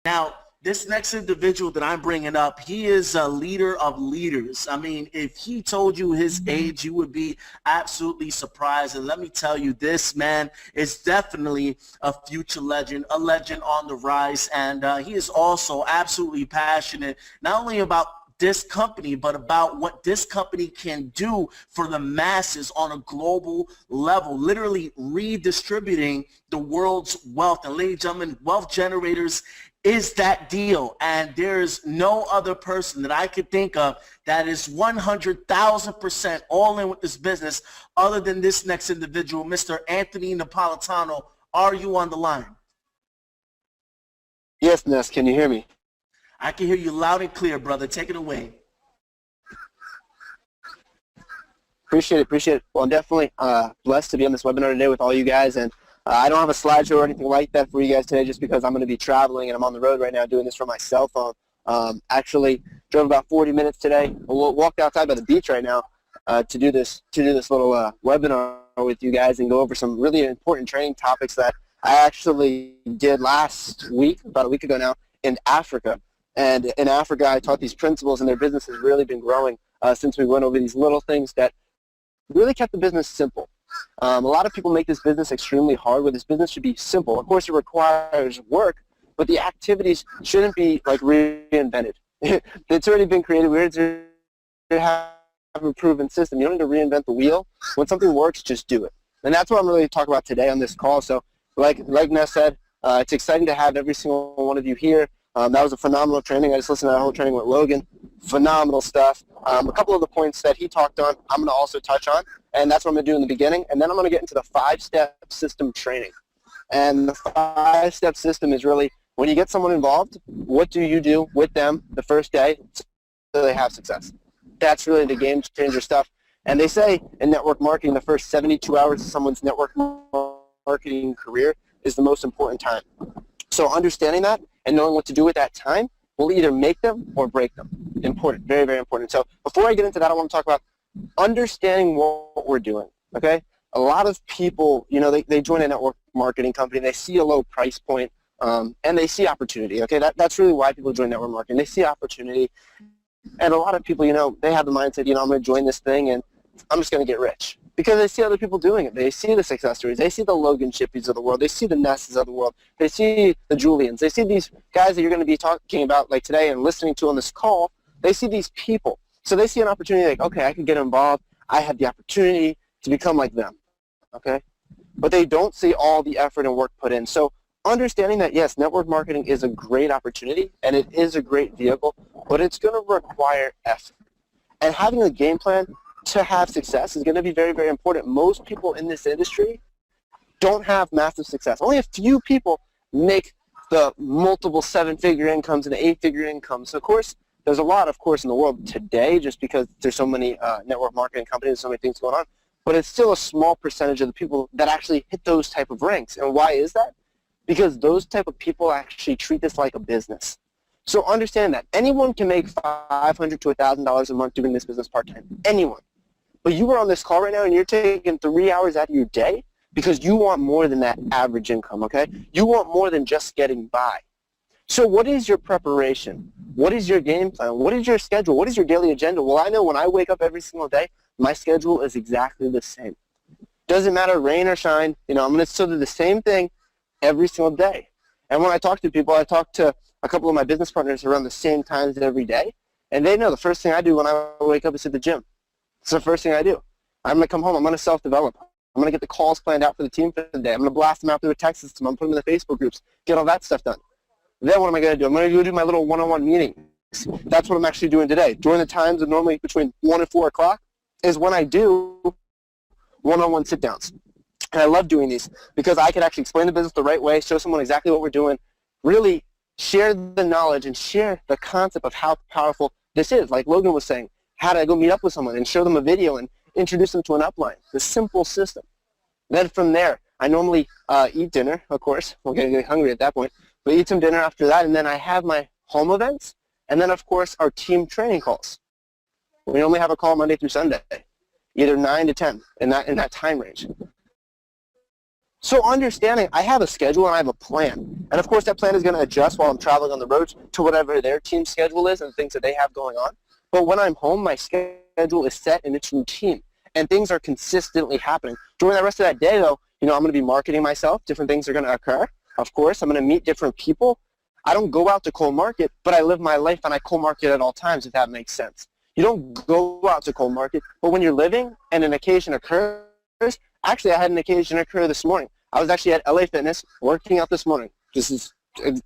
Now, this next individual that I'm bringing up, he is a leader of leaders. I mean, if he told you his age, you would be absolutely surprised. And let me tell you, this man is definitely a future legend, a legend on the rise. And he is also absolutely passionate, not only about this company, but about what this company can do for the masses on a global level, literally redistributing the world's wealth. And ladies and gentlemen, wealth generators is that deal. And there's no other person that I could think of that is 100,000% all in with this business other than this next individual, Mr. Anthony Napolitano. Are you on the line? Yes, Ness, can you hear me? I can hear you loud and clear, brother. Take it away. Appreciate it. Well, I'm definitely blessed to be on this webinar today with all you guys, and I don't have a slideshow or anything like that for you guys today just because I'm going to be traveling and I'm on the road right now doing this from my cell phone. Actually, drove about 40 minutes today. Walked outside by the beach right now to do this little webinar with you guys and go over some really important training topics that I actually did last week, about a week ago now, in Africa. And in Africa, I taught these principles, and their business has really been growing since we went over these little things that really kept the business simple. A lot of people make this business extremely hard, where this business should be simple. Of course, it requires work, but the activities shouldn't be like reinvented. It's already been created. We already have a proven system. You don't need to reinvent the wheel. When something works, just do it. And that's what I'm really talking about today on this call. So like Ness said, it's exciting to have every single one of you here. That was a phenomenal training. I just listened to that whole training with Logan. Phenomenal stuff. A couple of the points that he talked on, I'm going to also touch on, and that's what I'm going to do in the beginning. And then I'm going to get into the 5-step system training. And the 5-step system is really, when you get someone involved, what do you do with them the first day so they have success? That's really the game changer stuff. And they say in network marketing, the first 72 hours of someone's network marketing career is the most important time. So understanding that and knowing what to do with that time will either make them or break them. Important, very, very important. So before I get into that, I want to talk about understanding what we're doing, okay? A lot of people, you know, they join a network marketing company, they see a low price point, and they see opportunity, okay? That's really why people join network marketing. They see opportunity, and a lot of people, you know, they have the mindset, you know, I'm going to join this thing and I'm just going to get rich. Because they see other people doing it. They see the success stories. They see the Logan Shippies of the world. They see the Nesses of the world. They see the Julians. They see these guys that you're going to be talking about like today and listening to on this call. They see these people. So they see an opportunity like, okay, I can get involved. I have the opportunity to become like them. Okay? But they don't see all the effort and work put in. So understanding that, yes, network marketing is a great opportunity and it is a great vehicle, but it's going to require effort. And having a game plan to have success is going to be very, very important. Most people in this industry don't have massive success. Only a few people make the multiple 7-figure incomes and 8-figure incomes. So, of course, there's a lot, of course, in the world today just because there's so many network marketing companies, so many things going on. But it's still a small percentage of the people that actually hit those type of ranks. And why is that? Because those type of people actually treat this like a business. So understand that. Anyone can make $500 to $1,000 a month doing this business part-time. Anyone. But you are on this call right now and you're taking 3 hours out of your day because you want more than that average income, okay? You want more than just getting by. So what is your preparation? What is your game plan? What is your schedule? What is your daily agenda? Well, I know when I wake up every single day, my schedule is exactly the same. Doesn't matter rain or shine, you know, I'm going to still do the same thing every single day. And when I talk to people, I talk to a couple of my business partners around the same times every day, and they know the first thing I do when I wake up is hit the gym. It's the first thing I do. I'm going to come home. I'm going to self-develop. I'm going to get the calls planned out for the team for the day. I'm going to blast them out through a text system. I'm going to put them in the Facebook groups, get all that stuff done. Then what am I going to do? I'm going to go do my little one-on-one meetings. That's what I'm actually doing today. During the times of normally between 1 and 4 o'clock is when I do one-on-one sit-downs. And I love doing these because I can actually explain the business the right way, show someone exactly what we're doing, really share the knowledge and share the concept of how powerful this is. Like Logan was saying, how to go meet up with someone and show them a video and introduce them to an upline. The simple system. Then from there, I normally eat dinner, of course. We're going to get hungry at that point. But eat some dinner after that, and then I have my home events, and then, of course, our team training calls. We normally have a call Monday through Sunday, either 9 to 10 in that time range. So understanding I have a schedule and I have a plan. And of course that plan is going to adjust while I'm traveling on the road to whatever their team schedule is and things that they have going on. But when I'm home, my schedule is set and it's routine. And things are consistently happening. During the rest of that day, though, I'm going to be marketing myself. Different things are going to occur. Of course, I'm going to meet different people. I don't go out to cold market, but I live my life and I cold market at all times, if that makes sense. You don't go out to cold market, but when you're living and an occasion occurs, actually I had an occasion occur this morning. I was actually at LA Fitness working out this morning. This is a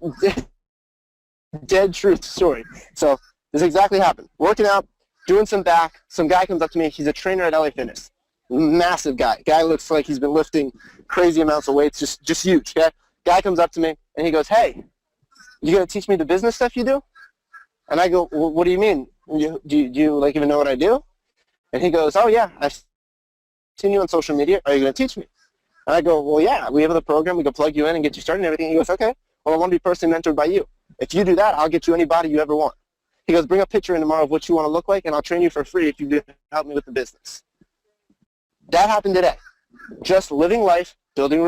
dead truth story. So this exactly happened. Working out, doing some back, some guy comes up to me. He's a trainer at LA Fitness. Massive guy. Guy looks like he's been lifting crazy amounts of weights, just huge. Okay? Guy comes up to me and he goes, "Hey, you gonna teach me the business stuff you do?" And I go, "Well, what do you mean? Do you like even know what I do?" And he goes, "Oh yeah, I've seen you on social media. Are you gonna teach me?" And I go, "Well, yeah, we have the program. We can plug you in and get you started and everything." He goes, "Okay, well, I want to be personally mentored by you. If you do that, I'll get you any body you ever want." He goes, "Bring a picture in tomorrow of what you want to look like, and I'll train you for free if you do help me with the business." That happened today. Just living life, building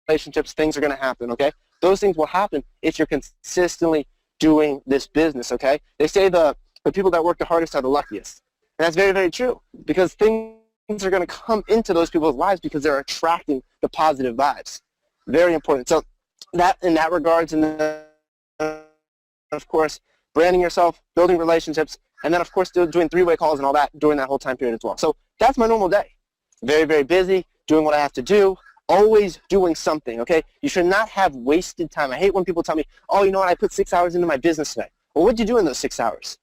relationships, things are going to happen, okay? Those things will happen if you're consistently doing this business, okay? They say the people that work the hardest are the luckiest. And that's very, very true because things are going to come into those people's lives because they're attracting the positive vibes. Very important. So that in that regards, and then, of course, branding yourself, building relationships, and then, of course, doing three-way calls and all that during that whole time period as well. So that's my normal day. Very, very busy, doing what I have to do, always doing something, okay? You should not have wasted time. I hate when people tell me, "Oh, you know what, I put 6 hours into my business today." Well, what did you do in those 6 hours?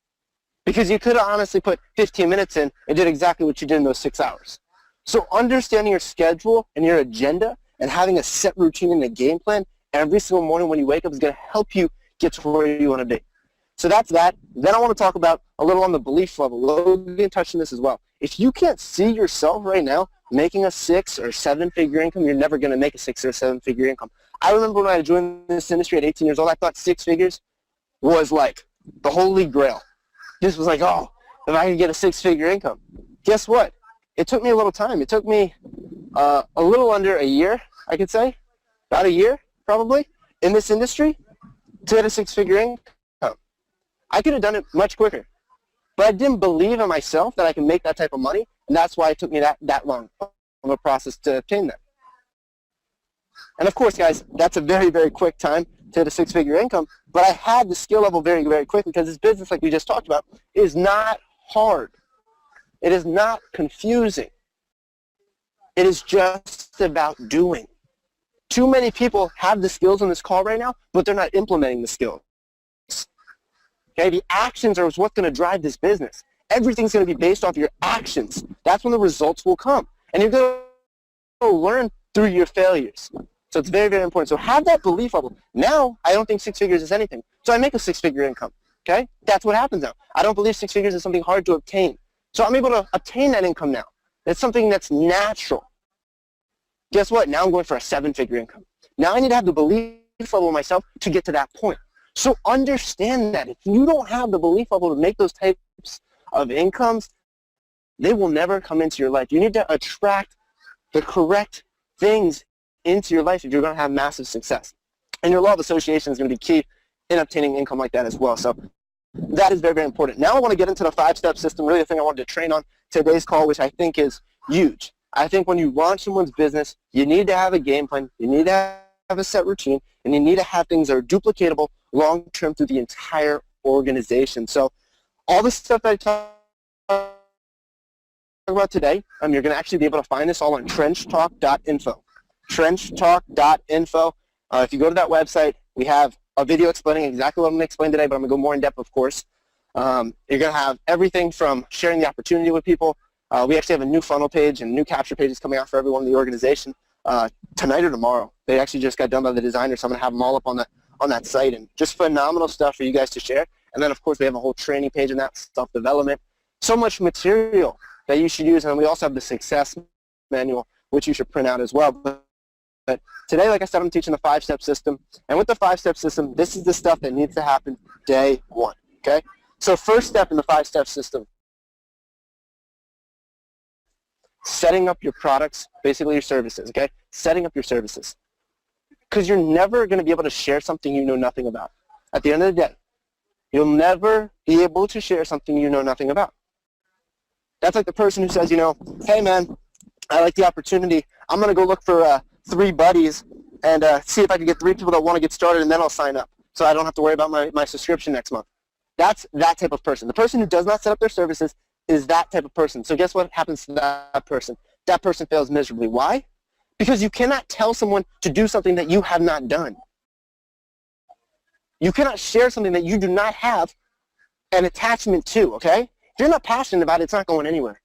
Because you could have honestly put 15 minutes in and did exactly what you did in those 6 hours. So understanding your schedule and your agenda and having a set routine and a game plan every single morning when you wake up is going to help you get to where you want to be. So that's that. Then I want to talk about a little on the belief level. Logan touched on this as well. If you can't see yourself right now making a 6 or 7 figure income, you're never going to make a 6 or 7 figure income. I remember when I joined this industry at 18 years old, I thought 6 figures was like the holy grail. This was like, oh, if I could get a 6-figure income. Guess what? It took me a little time. It took me a little under a year, I could say, about a year probably, in this industry to get a 6-figure income. I could have done it much quicker, but I didn't believe in myself that I could make that type of money, and that's why it took me that long of a process to obtain that. And of course, guys, that's a very, very quick time to hit a 6-figure income, but I had the skill level very, very quickly because this business, like we just talked about, is not hard. It is not confusing. It is just about doing. Too many people have the skills on this call right now, but they're not implementing the skills. Okay, the actions are what's going to drive this business. Everything's going to be based off your actions. That's when the results will come. And you're going to learn through your failures. So it's very, very important. So have that belief level. Now, I don't think 6 figures is anything. So I make a 6-figure income. Okay? That's what happens now. I don't believe 6 figures is something hard to obtain. So I'm able to obtain that income now. It's something that's natural. Guess what? Now I'm going for a 7-figure income. Now I need to have the belief level in myself to get to that point. So understand that if you don't have the belief level to make those types of incomes, they will never come into your life. You need to attract the correct things into your life if you're going to have massive success. And your law of association is going to be key in obtaining income like that as well. So that is very, very important. Now I want to get into the 5-step system, really the thing I wanted to train on today's call, which I think is huge. I think when you launch someone's business, you need to have a game plan, you need to have a set routine, and you need to have things that are duplicatable long-term through the entire organization. So all the stuff that I talk about today, you're going to actually be able to find this all on trenchtalk.info. Trenchtalk.info. If you go to that website, we have a video explaining exactly what I'm going to explain today, but I'm going to go more in depth, of course. You're going to have everything from sharing the opportunity with people. We actually have a new funnel page and new capture pages coming out for everyone in the organization tonight or tomorrow. They actually just got done by the designer, so I'm going to have them all up on that site, and just phenomenal stuff for you guys to share. And then, of course, we have a whole training page on that, self-development. So much material that you should use, and we also have the success manual, which you should print out as well. But today, like I said, I'm teaching the 5-step system, and with the 5-step system, this is the stuff that needs to happen day one, okay? So first step in the 5-step system, setting up your products, basically your services, okay? Setting up your services. Because you're never going to be able to share something you know nothing about. At the end of the day, you'll never be able to share something you know nothing about. That's like the person who says, hey man, I like the opportunity. I'm going to go look for 3 buddies and see if I can get 3 people that want to get started, and then I'll sign up so I don't have to worry about my subscription next month. That's that type of person. The person who does not set up their services is that type of person. So guess what happens to that person? That person fails miserably. Why? Because you cannot tell someone to do something that you have not done. You cannot share something that you do not have an attachment to, okay? If you're not passionate about it, it's not going anywhere.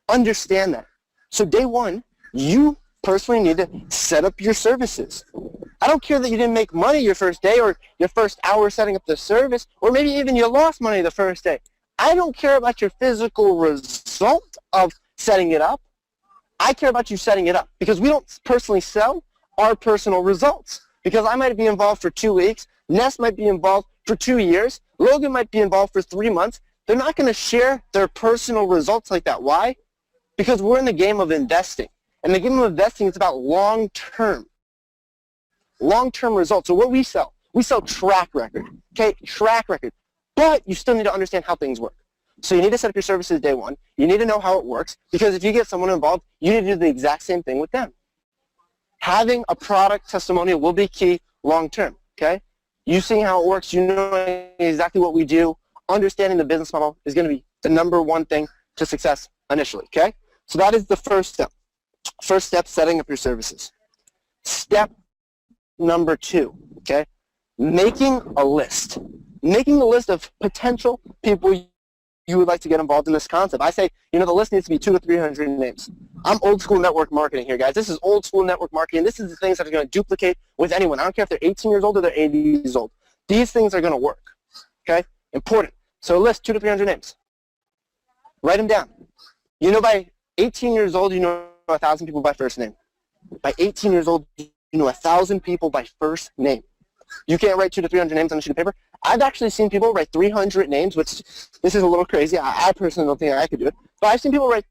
Understand that. So day one, you personally need to set up your services. I don't care that you didn't make money your first day or your first hour setting up the service, or maybe even you lost money the first day. I don't care about your physical result of setting it up. I care about you setting it up, because we don't personally sell our personal results. Because I might be involved for 2 weeks, Ness might be involved for 2 years, Logan might be involved for 3 months. They're not going to share their personal results like that. Why? Because we're in the game of investing. And the game of investing is about long-term results. So what we sell track record, okay? Track record. But you still need to understand how things work. So you need to set up your services day one. You need to know how it works, because if you get someone involved, you need to do the exact same thing with them. Having a product testimonial will be key long-term, okay? You seeing how it works, you know exactly what we do, understanding the business model is going to be the number one thing to success initially, okay? So that is the first step. First step, setting up your services. Step number 2, okay? Making a list. Making a list of potential people you would like to get involved in this concept. I say, the list needs to be 200 to 300 names. I'm old school network marketing here, guys. This is old school network marketing. This is the things that are going to duplicate with anyone. I don't care if they're 18 years old or they're 80 years old. These things are going to work, okay? Important. So a list, 200 to 300 names. Write them down. By 18 years old, you know 1,000 people by first name. By 18 years old, you know 1,000 people by first name. You can't write 200 to 300 names on a sheet of paper. I've actually seen people write 300 names, which this is a little crazy. I personally don't think I could do it. But I've seen people write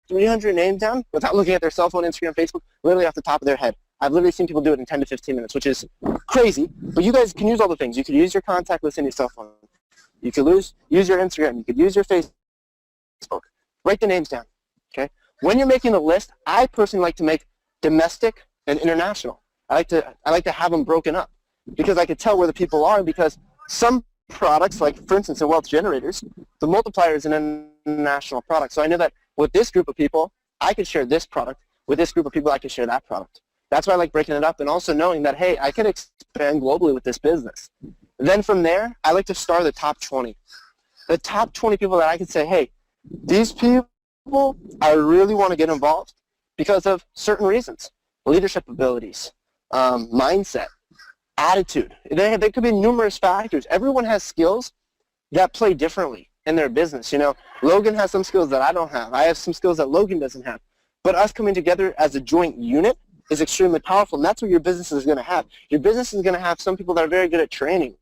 300 names down without looking at their cell phone, Instagram, Facebook, literally off the top of their head. I've literally seen people do it in 10 to 15 minutes, which is crazy. But you guys can use all the things. You could use your contact list in your cell phone. You could use your Instagram. You could use your Facebook. Write the names down, okay? When you're making the list, I personally like to make domestic and international. I like to have them broken up, because I could tell where the people are, because some products, like for instance in wealth generators, the multiplier is an international product. So I know that with this group of people, I could share this product. With this group of people, I could share that product. That's why I like breaking it up, and also knowing that, hey, I could expand globally with this business. Then from there, I like to star the top 20. The top 20 people that I could say, hey, these people, I really want to get involved because of certain reasons. Leadership abilities, mindset, attitude. There could be numerous factors. Everyone has skills that play differently in their business. Logan has some skills that I don't have. I have some skills that Logan doesn't have. But us coming together as a joint unit is extremely powerful, and that's what your business is going to have. Your business is going to have some people that are very good at training,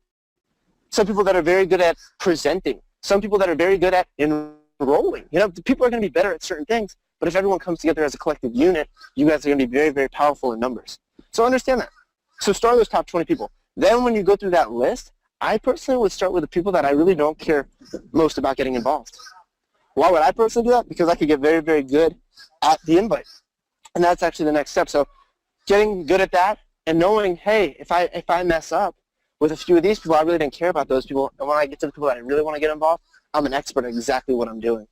some people that are very good at presenting, some people that are very good at enrolling. People are going to be better at certain things, but if everyone comes together as a collective unit, you guys are going to be very, very powerful in numbers. So understand that. So start with those top 20 people. Then when you go through that list, I personally would start with the people that I really don't care most about getting involved. Why would I personally do that? Because I could get very, very good at the invite. And that's actually the next step. So getting good at that and knowing, hey, if I mess up with a few of these people, I really didn't care about those people. And when I get to the people that I really want to get involved, I'm an expert at exactly what I'm doing.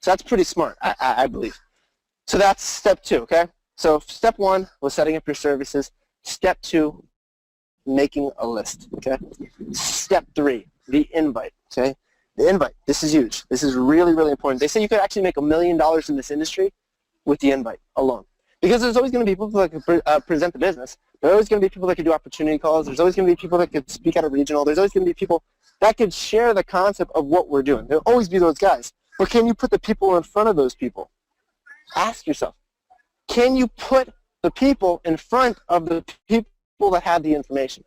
So that's pretty smart, I believe. So that's step 2, okay? So step 1 was setting up your services. Step 2, making a list, okay? Step 3, the invite, okay? The invite, this is huge. This is really, really important. They say you could actually make $1 million in this industry with the invite alone. Because there's always going to be people that can present the business. There's always going to be people that can do opportunity calls. There's always going to be people that could speak at a regional. There's always going to be people that could share the concept of what we're doing. There'll always be those guys. But can you put the people in front of those people? Ask yourself, can you put the people in front of the people that have the information?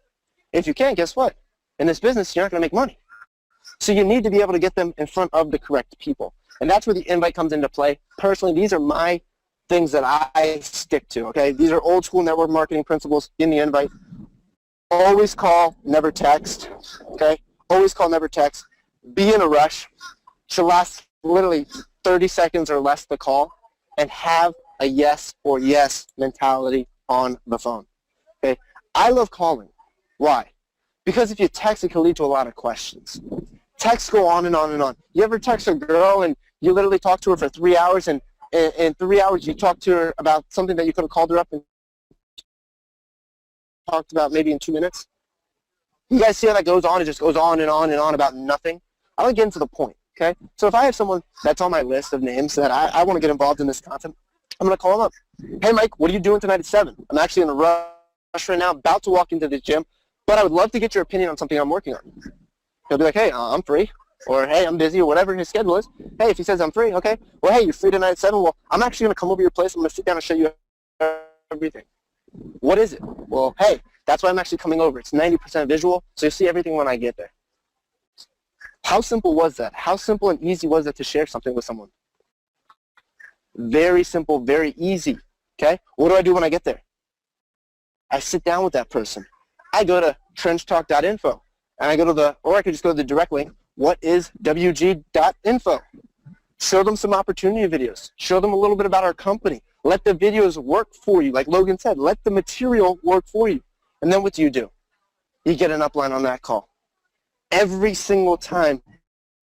If you can't, guess what? In this business, you're not going to make money. So you need to be able to get them in front of the correct people. And that's where the invite comes into play. Personally, these are things that I stick to, okay? These are old school network marketing principles in the invite. Always call, never text, okay? Always call, never text. Be in a rush. Should last literally 30 seconds or less the call, and have a yes or yes mentality on the phone, okay? I love calling. Why? Because if you text, it can lead to a lot of questions. Texts go on and on and on. You ever text a girl and you literally talk to her for 3 hours, and in 3 hours you talk to her about something that you could have called her up and talked about maybe in 2 minutes? You guys see how that goes on? It just goes on and on and on about nothing. I want to get into the point, okay? So if I have someone that's on my list of names that I want to get involved in this content, I'm going to call them up. Hey, Mike, what are you doing tonight at 7? I'm actually in a rush right now, about to walk into the gym, but I would love to get your opinion on something I'm working on. He'll be like, hey, I'm free, or hey, I'm busy, or whatever his schedule is. Hey, if he says I'm free, okay. Well, hey, you're free tonight at 7. Well, I'm actually going to come over your place. I'm going to sit down and show you everything. What is it? Well, hey, that's why I'm actually coming over. It's 90% visual, so you'll see everything when I get there. How simple was that? How simple and easy was it to share something with someone? Very simple, very easy, okay? What do I do when I get there? I sit down with that person. I go to trenchtalk.info, and I go to or I could just go to the direct link, what is wg.info. Show them some opportunity videos. Show them a little bit about our company. Let the videos work for you. Like Logan said, let the material work for you. And then what do? You get an upline on that call. Every single time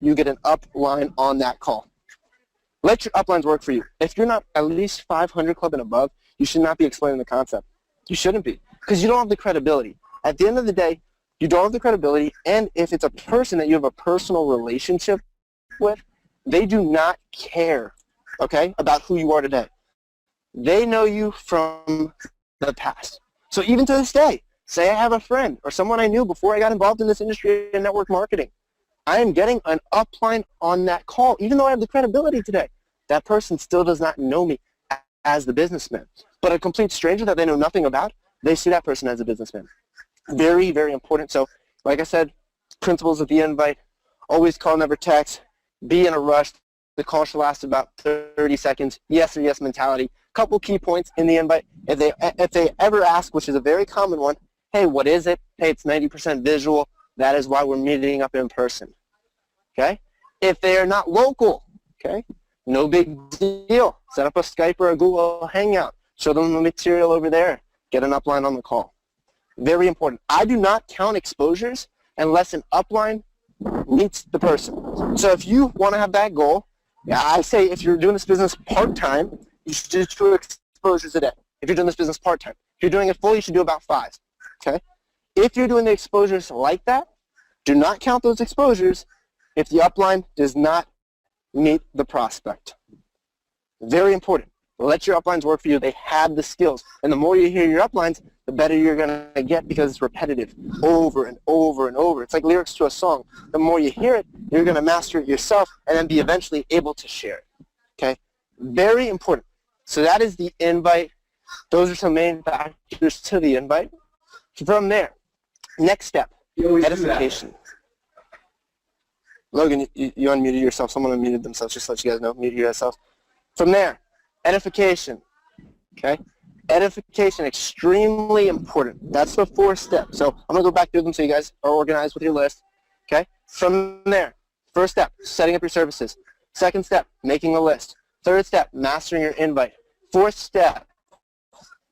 you get an upline on that call. Let your uplines work for you. If you're not at least 500 club and above, you should not be explaining the concept. You shouldn't be, because you don't have the credibility. At the end of the day, you don't have the credibility, and if it's a person that you have a personal relationship with, they do not care, okay, about who you are today. They know you from the past. So even to this day, say I have a friend or someone I knew before I got involved in this industry in network marketing. I am getting an upline on that call, even though I have the credibility today. That person still does not know me as the businessman. But a complete stranger that they know nothing about, they see that person as a businessman. Very, very important. So, like I said, principles of the invite, always call, never text, be in a rush. The call should last about 30 seconds, yes or yes mentality. Couple key points in the invite. If they ever ask, which is a very common one, hey, what is it? Hey, it's 90% visual. That is why we're meeting up in person, okay? If they are not local, okay, no big deal. Set up a Skype or a Google Hangout. Show them the material over there. Get an upline on the call. Very important. I do not count exposures unless an upline meets the person. So if you want to have that goal, I say if you're doing this business part-time, you should do 2 exposures a day. If you're doing this business part-time. If you're doing it full, you should do about 5, okay? If you're doing the exposures like that, do not count those exposures if the upline does not meet the prospect. Very important. Let your uplines work for you. They have the skills. And the more you hear your uplines, the better you're going to get, because it's repetitive over and over and over. It's like lyrics to a song. The more you hear it, you're going to master it yourself and then be eventually able to share it. Okay? Very important. So that is the invite. Those are some main factors to the invite. From there, next step, edification. Logan, you unmuted yourself. Someone unmuted themselves. Just to let you guys know, mute yourself. From there, edification. Okay? Edification, extremely important. That's the 4th step. So I'm going to go back through them so you guys are organized with your list. Okay? From there, first step, setting up your services. Second step, making a list. Third step, mastering your invite. Fourth step,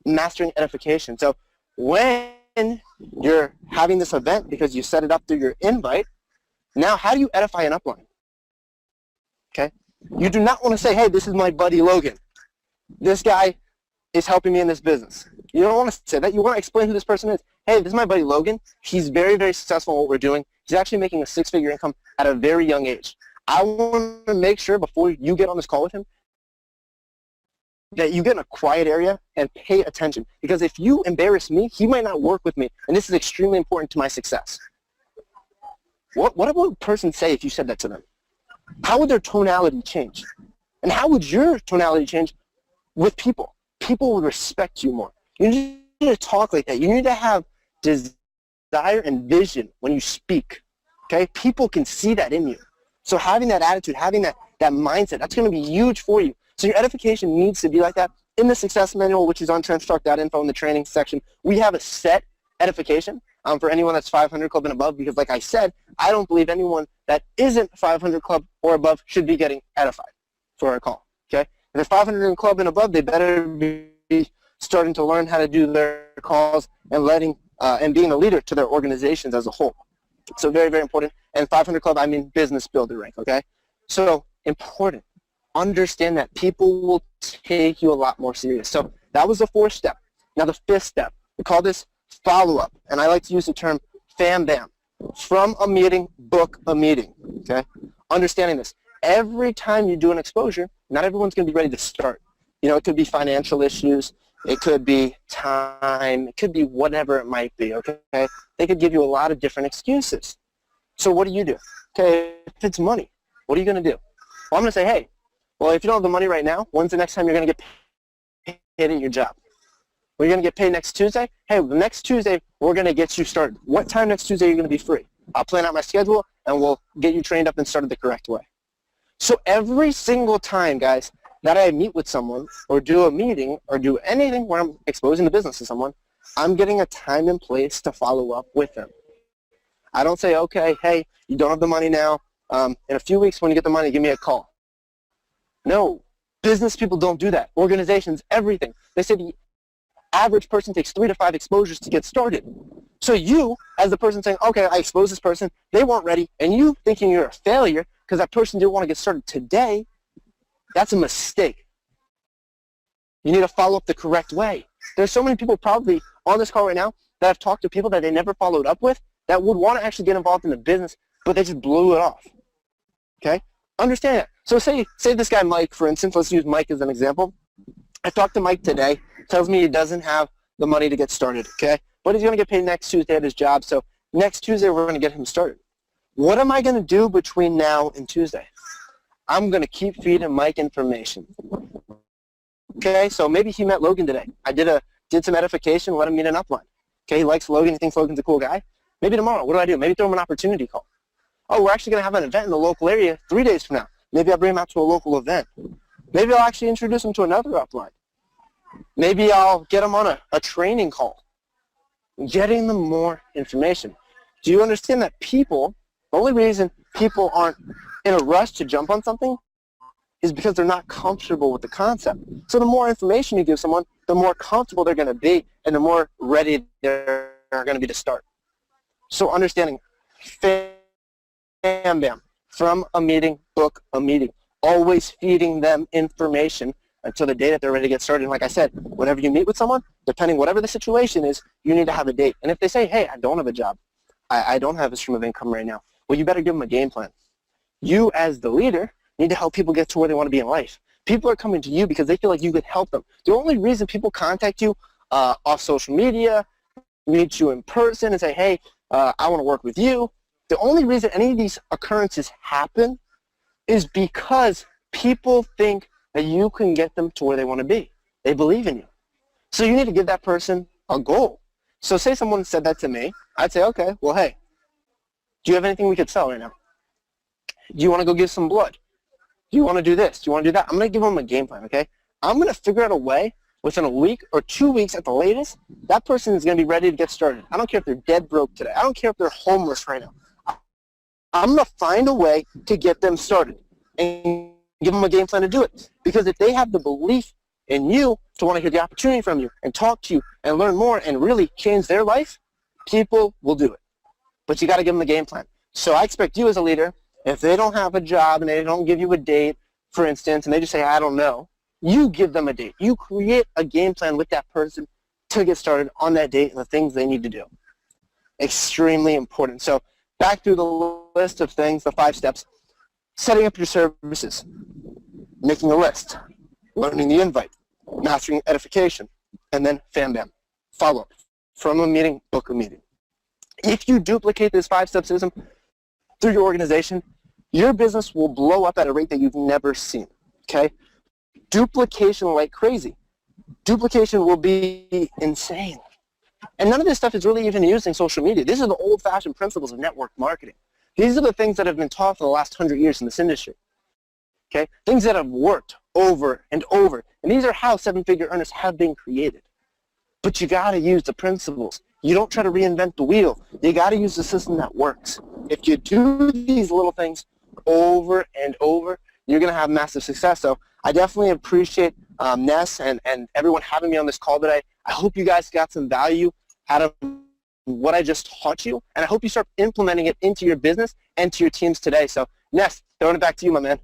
mastering edification. So when you're having this event because you set it up through your invite, now how do you edify an upline? Okay? You do not want to say, hey, this is my buddy Logan. This guy is helping me in this business. You don't want to say that. You want to explain who this person is. Hey, this is my buddy Logan. He's very, very successful in what we're doing. He's actually making a 6-figure income at a very young age. I want to make sure before you get on this call with him that you get in a quiet area and pay attention. Because if you embarrass me, he might not work with me. And this is extremely important to my success. What would a person say if you said that to them? How would their tonality change? And how would your tonality change with people? People would respect you more. You need to talk like that. You need to have desire and vision when you speak. Okay? People can see that in you. So having that attitude, having that mindset, that's going to be huge for you. So your edification needs to be like that. in the success manual, which is on trenchtalk.info in the training section, we have a set edification for anyone that's 500 club and above, because like I said, I don't believe anyone that isn't 500 club or above should be getting edified for a call, okay? If they're 500 club and above, they better be starting to learn how to do their calls and and being a leader to their organizations as a whole. So very, very important. And 500 club, I mean business builder rank, okay? So important. Understand that people will take you a lot more serious. So that was the 4th step. Now the 5th step, we call this follow-up, and I like to use the term FAM-BAM. From a meeting, book a meeting, okay? Understanding this. Every time you do an exposure, not everyone's going to be ready to start. You know, it could be financial issues, it could be time, it could be whatever it might be, okay? They could give you a lot of different excuses. So what do you do? Okay, if it's money, what are you going to do? Well, I'm going to say, hey, well, if you don't have the money right now, when's the next time you're going to get paid at your job? We're going to get paid next Tuesday? Hey, the next Tuesday, we're going to get you started. What time next Tuesday are you going to be free? I'll plan out my schedule, and we'll get you trained up and started the correct way. So every single time, guys, that I meet with someone or do a meeting or do anything where I'm exposing the business to someone, I'm getting a time and place to follow up with them. I don't say, okay, hey, you don't have the money now. In a few weeks when you get the money, give me a call. No, business people don't do that. Organizations, everything. They say the average person takes 3 to 5 exposures to get started. So you, as the person saying, okay, I exposed this person, they weren't ready, and you thinking you're a failure because that person didn't want to get started today, that's a mistake. You need to follow up the correct way. There's so many people probably on this call right now that have talked to people that they never followed up with that would want to actually get involved in the business, but they just blew it off. Okay? Understand that. So say this guy Mike, for instance, let's use Mike as an example. I talked to Mike today, tells me he doesn't have the money to get started, okay? But he's going to get paid next Tuesday at his job, so next Tuesday we're going to get him started. What am I going to do between now and Tuesday? I'm going to keep feeding Mike information. Okay, so maybe he met Logan today. I did some edification, let him meet an upline. Okay, he likes Logan, he thinks Logan's a cool guy. Maybe tomorrow, what do? Maybe throw him an opportunity call. Oh, we're actually going to have an event in the local area 3 days from now. Maybe I'll bring him out to a local event. Maybe I'll actually introduce him to another upline. Maybe I'll get him on a training call. Getting them more information. Do you understand that people, the only reason people aren't in a rush to jump on something is because they're not comfortable with the concept. So the more information you give someone, the more comfortable they're going to be and the more ready they're going to be to start. So understanding, FAM-BAM, from a meeting, book a meeting. Always feeding them information until the day that they're ready to get started. And like I said, whenever you meet with someone, depending whatever the situation is, you need to have a date. And if they say, hey, I don't have a job, I don't have a stream of income right now, well, you better give them a game plan. You, as the leader, need to help people get to where they want to be in life. People are coming to you because they feel like you could help them. The only reason people contact you off social media, meet you in person and say, hey, I want to work with you, the only reason any of these occurrences happen is because people think that you can get them to where they want to be. They believe in you. So you need to give that person a goal. So say someone said that to me, I'd say, okay, well, hey, do you have anything we could sell right now? Do you want to go give some blood? Do you want to do this? Do you want to do that? I'm going to give them a game plan, okay? I'm going to figure out a way within a week or 2 weeks at the latest, that person is going to be ready to get started. I don't care if they're dead broke today. I don't care if they're homeless right now. I'm going to find a way to get them started and give them a game plan to do it. Because if they have the belief in you to want to hear the opportunity from you and talk to you and learn more and really change their life, people will do it. But you got to give them the game plan. So I expect you as a leader, if they don't have a job and they don't give you a date, for instance, and they just say, I don't know, you give them a date. You create a game plan with that person to get started on that date and the things they need to do. Extremely important. So back through the list of things, the 5 steps. Setting up your services, making a list, learning the invite, mastering edification, and then FAM-BAM, follow-up. From a meeting, book a meeting. If you duplicate this 5-step system through your organization, your business will blow up at a rate that you've never seen, okay? Duplication like crazy. Duplication will be insane. And none of this stuff is really even using social media. These are the old-fashioned principles of network marketing. These are the things that have been taught for the last 100 years in this industry. Okay? Things that have worked over and over. And these are how seven-figure earners have been created. But you got to use the principles. You don't try to reinvent the wheel. You got to use the system that works. If you do these little things over and over, you're going to have massive success. So I definitely appreciate Ness and everyone having me on this call today. I hope you guys got some value out of what I just taught you, and I hope you start implementing it into your business and to your teams today. So Ness, throwing it back to you, my man.